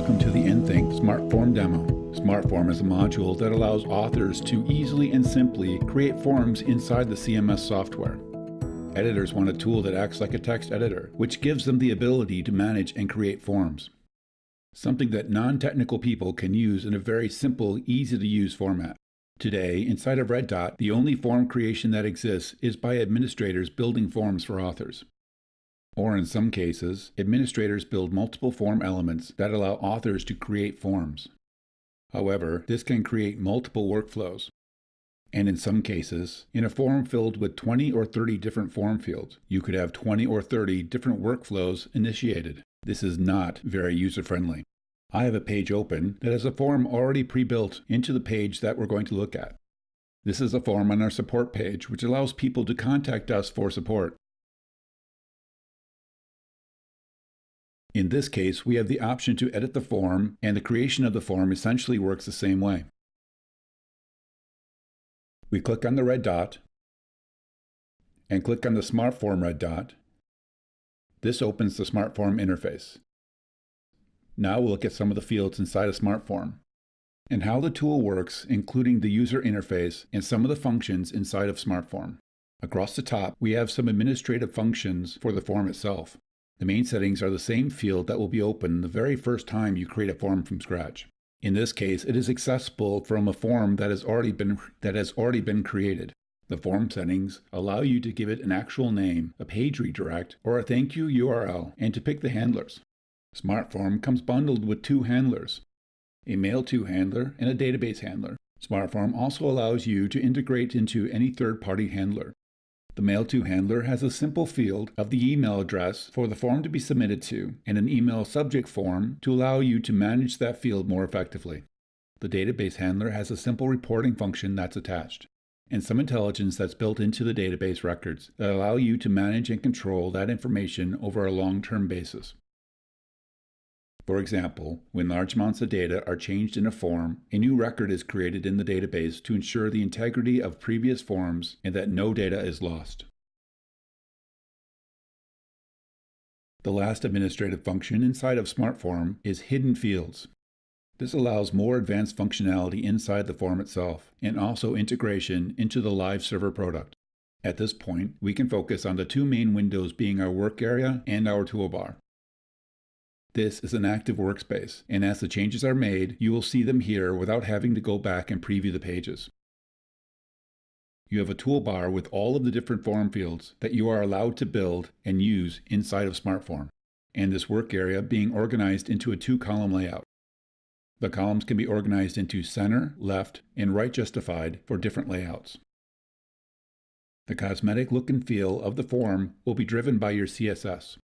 welcome to the Enthink SmartForm demo. SmartForm is a module that allows authors to easily and simply create forms inside the CMS software. Editors want a tool that acts like a text editor, which gives them the ability to manage and create forms. Something that non-technical people can use in a very simple, easy-to-use format. Today, inside of RedDot, the only form creation that exists is by administrators building forms for authors. Or in some cases, administrators build multiple form elements that allow authors to create forms. However, this can create multiple workflows. And in some cases, in a form filled with 20 or 30 different form fields, you could have 20 or 30 different workflows initiated. This is not very user-friendly. I have a page open that has a form already pre-built into the page that we're going to look at. This is a form on our support page, which allows people to contact us for support. In this case, we have the option to edit the form, and the creation of the form essentially works the same way. We click on the red dot and click on the SmartForm red dot. This opens the SmartForm interface. Now we'll look at some of the fields inside of SmartForm and how the tool works, including the user interface and some of the functions inside of SmartForm. Across the top, we have some administrative functions for the form itself. The main settings are the same field that will be open the very first time you create a form from scratch. In this case, it is accessible from a form that has already been created. The form settings allow you to give it an actual name, a page redirect, or a thank you URL, and to pick the handlers. SmartForm comes bundled with two handlers, a mail-to handler and a database handler. SmartForm also allows you to integrate into any third-party handler. The mail-to handler has a simple field of the email address for the form to be submitted to, and an email subject form to allow you to manage that field more effectively. The database handler has a simple reporting function that's attached, and some intelligence that's built into the database records that allow you to manage and control that information over a long-term basis. For example, when large amounts of data are changed in a form, a new record is created in the database to ensure the integrity of previous forms and that no data is lost. The last administrative function inside of SmartForm is hidden fields. This allows more advanced functionality inside the form itself and also integration into the live server product. At this point, we can focus on the two main windows being our work area and our toolbar. This is an active workspace, and as the changes are made, you will see them here without having to go back and preview the pages. You have a toolbar with all of the different form fields that you are allowed to build and use inside of SmartForm, and this work area being organized into a two-column layout. The columns can be organized into center, left, and right justified for different layouts. The cosmetic look and feel of the form will be driven by your CSS.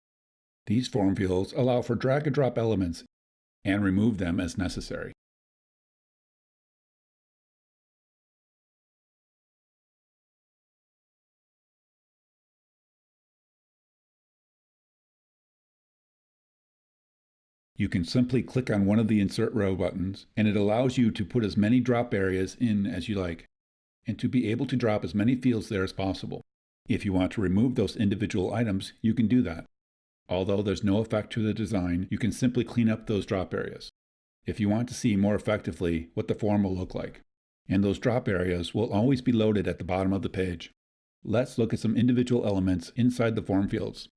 These form fields allow for drag-and-drop elements and remove them as necessary. You can simply click on one of the Insert Row buttons, and it allows you to put as many drop areas in as you like, and to be able to drop as many fields there as possible. If you want to remove those individual items, you can do that. Although there's no effect to the design, you can simply clean up those drop areas if you want to see more effectively what the form will look like. And those drop areas will always be loaded at the bottom of the page. Let's look at some individual elements inside the form fields,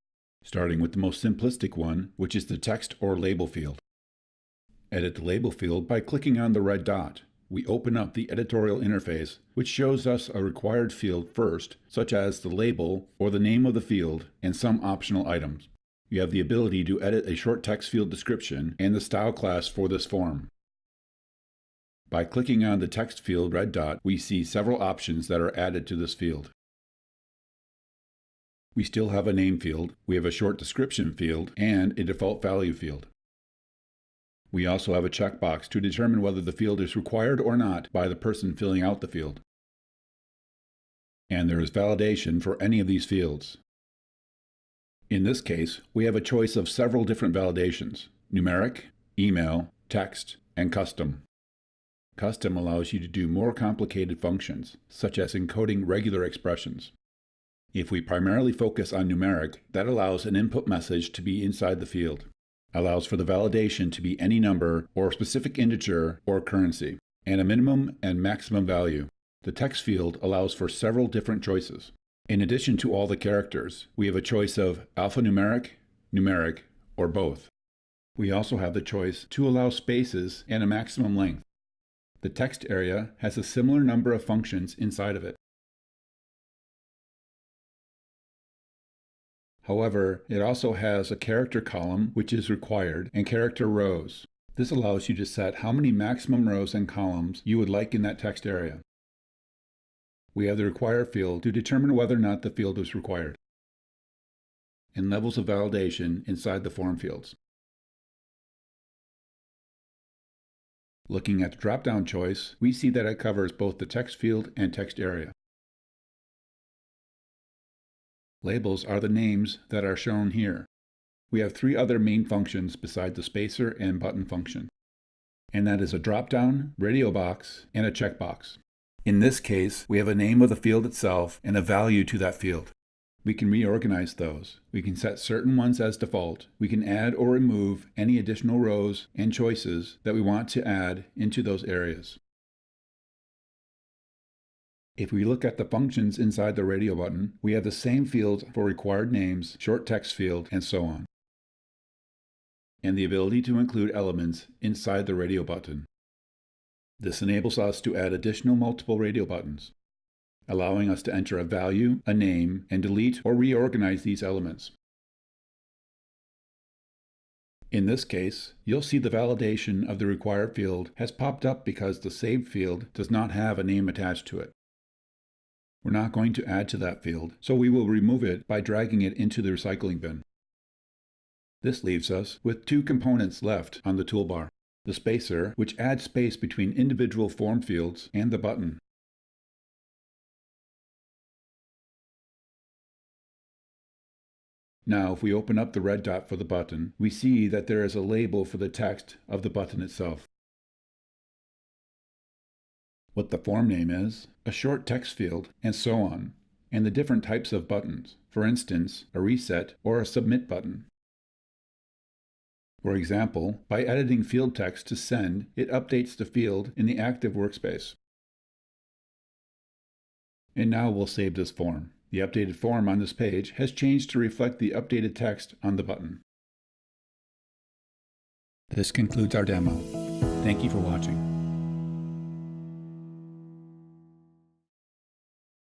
starting with the most simplistic one, which is the text or label field. Edit the label field by clicking on the red dot. We open up the editorial interface, which shows us a required field first, such as the label or the name of the field and some optional items. You have the ability to edit a short text field description and the style class for this form. By clicking on the text field red dot, we see several options that are added to this field. We still have a name field, we have a short description field, and a default value field. We also have a checkbox to determine whether the field is required or not by the person filling out the field. And there is validation for any of these fields. In this case, we have a choice of several different validations: numeric, email, text, and custom. Custom allows you to do more complicated functions, such as encoding regular expressions. If we primarily focus on numeric, that allows an input message to be inside the field. allows for the validation to be any number or specific integer or currency, and a minimum and maximum value. The text field allows for several different choices. In addition to all the characters, we have a choice of alphanumeric, numeric, or both. We also have the choice to allow spaces and a maximum length. The text area has a similar number of functions inside of it. However, it also has a character column, which is required, and character rows. This allows you to set how many maximum rows and columns you would like in that text area. We have the require field to determine whether or not the field is required, and levels of validation inside the form fields. Looking at the drop-down choice, we see that it covers both the text field and text area. Labels are the names that are shown here. We have three other main functions beside the spacer and button function, and that is a drop-down, radio box, and a checkbox. In this case, we have a name of the field itself and a value to that field. We can reorganize those. We can set certain ones as default. We can add or remove any additional rows and choices that we want to add into those areas. If we look at the functions inside the radio button, we have the same fields for required names, short text field, and so on, and the ability to include elements inside the radio button. This enables us to add additional multiple radio buttons, allowing us to enter a value, a name, and delete or reorganize these elements. In this case, you'll see the validation of the required field has popped up because the saved field does not have a name attached to it. We're not going to add to that field, so we will remove it by dragging it into the recycling bin. This leaves us with two components left on the toolbar: the spacer, which adds space between individual form fields, and the button. Now, if we open up the red dot for the button, we see that there is a label for the text of the button itself, what the form name is, a short text field, and so on, and the different types of buttons, for instance, a reset or a submit button. For example, by editing field text to send, it updates the field in the active workspace. And now we'll save this form. The updated form on this page has changed to reflect the updated text on the button. This concludes our demo. Thank you for watching.